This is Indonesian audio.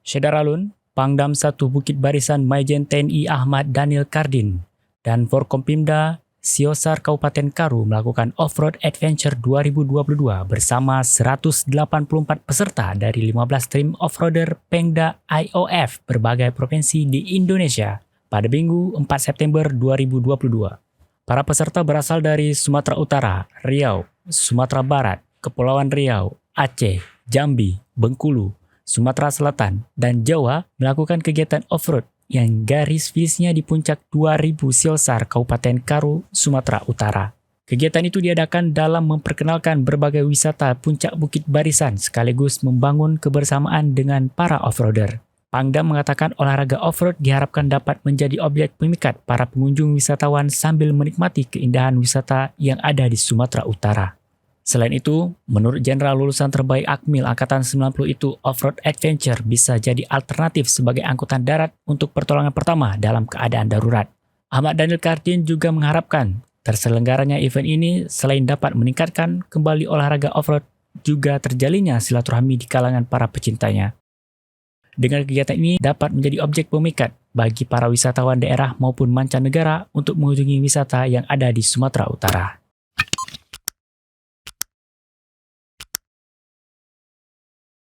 Syedaralun, Pangdam 1 Bukit Barisan Maijen TNI Ahmad Daniel Kardin, dan Forkompimda Siosar Kabupaten Karu melakukan Off-Road Adventure 2022 bersama 184 peserta dari 15 tim off-roader Pengda IOF berbagai provinsi di Indonesia pada Minggu 4 September 2022. Para peserta berasal dari Sumatera Utara, Riau, Sumatera Barat, Kepulauan Riau, Aceh, Jambi, Bengkulu, Sumatera Selatan, dan Jawa melakukan kegiatan off-road yang garis finishnya di puncak 2000 Siosar, Kabupaten Karu, Sumatera Utara. Kegiatan itu diadakan dalam memperkenalkan berbagai wisata puncak Bukit Barisan sekaligus membangun kebersamaan dengan para off-roader. Pangdam mengatakan olahraga off-road diharapkan dapat menjadi objek pemikat para pengunjung wisatawan sambil menikmati keindahan wisata yang ada di Sumatera Utara. Selain itu, menurut Jenderal lulusan terbaik Akmil Angkatan 90 itu, off-road adventure bisa jadi alternatif sebagai angkutan darat untuk pertolongan pertama dalam keadaan darurat. Ahmad Daniel Kardin juga mengharapkan terselenggaranya event ini selain dapat meningkatkan kembali olahraga off-road, juga terjalinnya silaturahmi di kalangan para pecintanya. Dengan kegiatan ini dapat menjadi objek pemikat bagi para wisatawan daerah maupun mancanegara untuk mengunjungi wisata yang ada di Sumatera Utara.